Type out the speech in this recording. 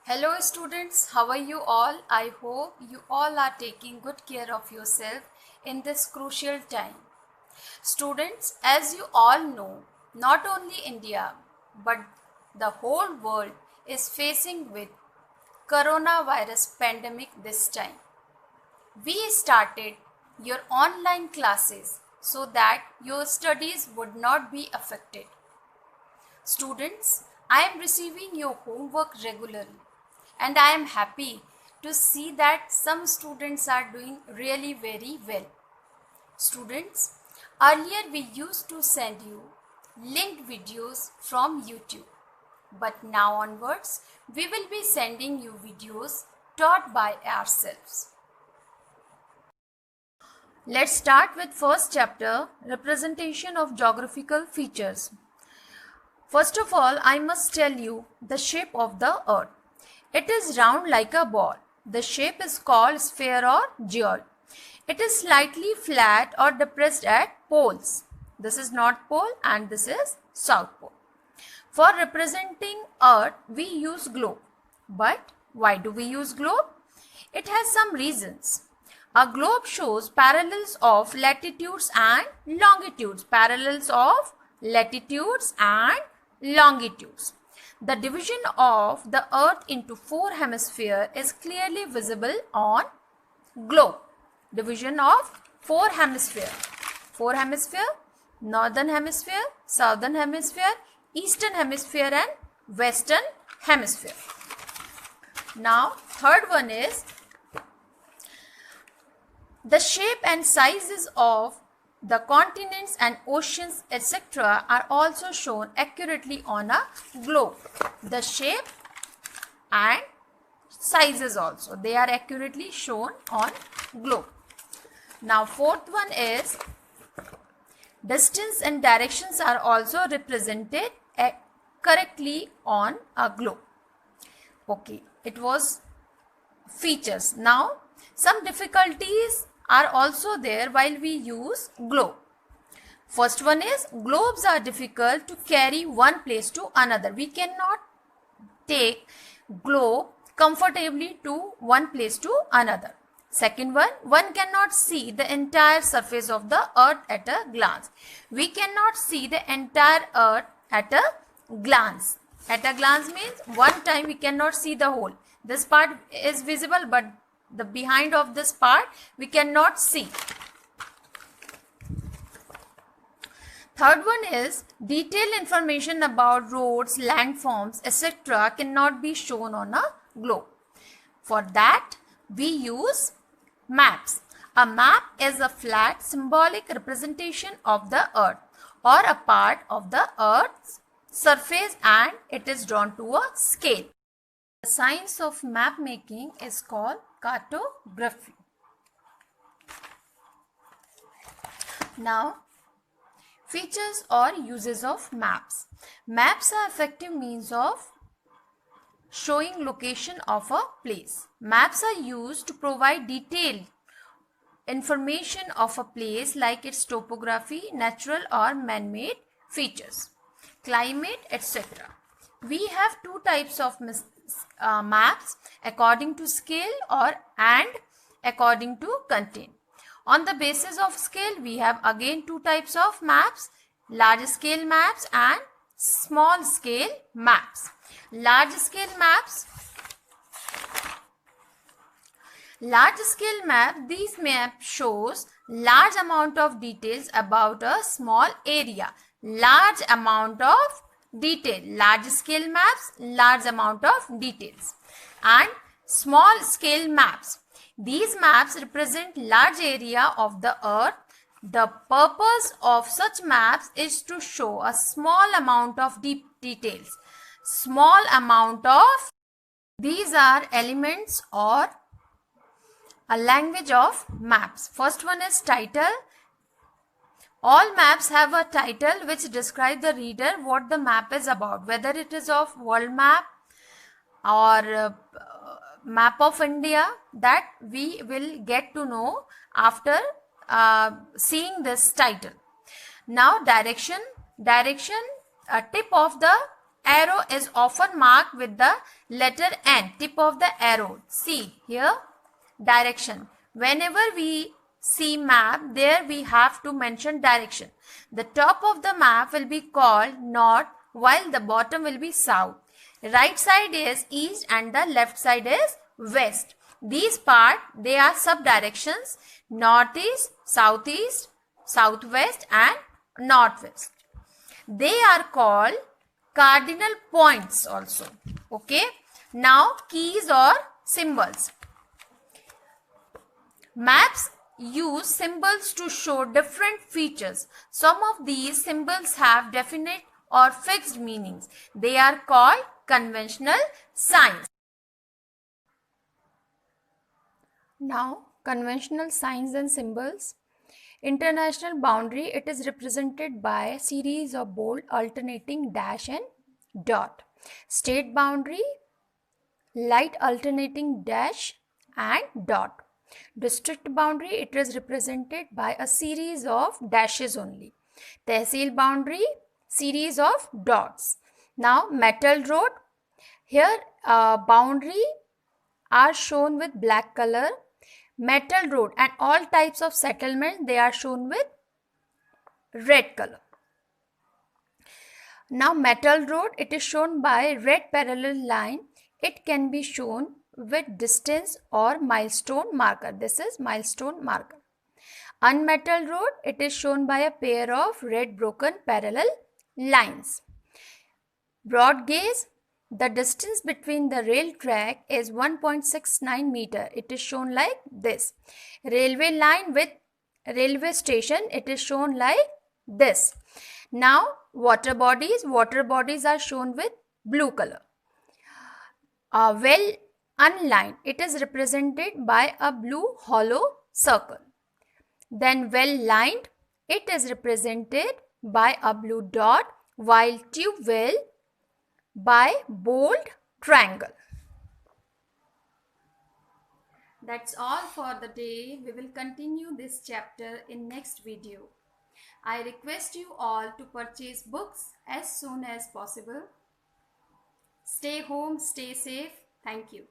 Hello students, how are you all? I hope you all are taking good care of yourself in this crucial time. Students, as you all know, not only India but the whole world is facing with coronavirus pandemic this time. We started your online classes so that your studies would not be affected. Students, I am receiving your homework regularly and I am happy to see that some students are doing really very well. Students, earlier we used to send you linked videos from YouTube, but now onwards we will be sending you videos taught by ourselves. Let's start with first chapter, representation of geographical features. First of all, I must tell you the shape of the earth. It is round like a ball. The shape is called sphere or geode. It is slightly flat or depressed at poles. This is North Pole and this is South Pole. For representing earth, we use globe. But why do we use globe? It has some reasons. A globe shows parallels of latitudes and longitudes. Parallels of latitudes and longitudes. The division of the earth into four hemispheres is clearly visible on globe. Division of four hemispheres. Four hemisphere, northern hemisphere, southern hemisphere, eastern hemisphere and western hemisphere. Now third one is the shape and sizes of the continents and oceans etc. are also shown accurately on a globe. The shape and sizes also, they are accurately shown on globe. Now fourth one is distance and directions are also represented correctly on a globe. Okay, it was features. Now some difficulties are also there while we use globe. First one is globes are difficult to carry one place to another. We cannot take globe comfortably to one place to another. Second one cannot see the entire surface of the earth at a glance. We cannot see the entire earth at a glance. At a glance means one time we cannot see the whole. This part is visible but the behind of this part we cannot see. Third one is detailed information about roads, landforms, etc. cannot be shown on a globe. For that we use maps. A map is a flat symbolic representation of the earth or a part of the earth's surface and it is drawn to a scale. The science of map making is called cartography. Now, features or uses of maps. Maps are effective means of showing location of a place. Maps are used to provide detailed information of a place like its topography, natural or man-made features, climate, etc. We have two types of maps, according to scale and according to content. On the basis of scale, we have again two types of maps, large scale maps and small scale maps. Large scale map, these maps shows large amount of details about a small area. Large amount of detail. Large scale maps, large amount of details. And small scale maps. These maps represent large area of the earth. The purpose of such maps is to show a small amount of deep details. Small amount of, these are elements or a language of maps. First one is title. All maps have a title which describes the reader what the map is about, whether it is of world map or map of India, that we will get to know after seeing this title. Now direction, tip of the arrow is often marked with the letter N, tip of the arrow. See here, direction. Whenever we see map, there we have to mention direction. The top of the map will be called north, while the bottom will be south. Right side is east and the left side is west. These part, they are sub-directions: northeast, southeast, southwest and northwest. They are called cardinal points also. Okay. Now keys or symbols. Maps use symbols to show different features. Some of these symbols have definite or fixed meanings. They are called conventional signs. Now, conventional signs and symbols. International boundary, it is represented by a series of bold alternating dash and dot. State boundary, light alternating dash and dot. District boundary, it is represented by a series of dashes only. Tehsil boundary, series of dots. Now metal road, here boundary are shown with black color. Metal road and all types of settlement, they are shown with red color. Now metal road, it is shown by red parallel line. It can be shown with distance or milestone marker. This is milestone marker. Unmetal road, it is shown by a pair of red broken parallel lines. Broad gauge, the distance between the rail track is 1.69 meter. It is shown like this. Railway line with railway station, it is shown like this. Now water bodies are shown with blue color. Well unlined, it is represented by a blue hollow circle. Then well lined, it is represented by a blue dot, while tube well by bold triangle. That's all for the day. We will continue this chapter in next video. I request you all to purchase books as soon as possible. Stay home, stay safe. Thank you.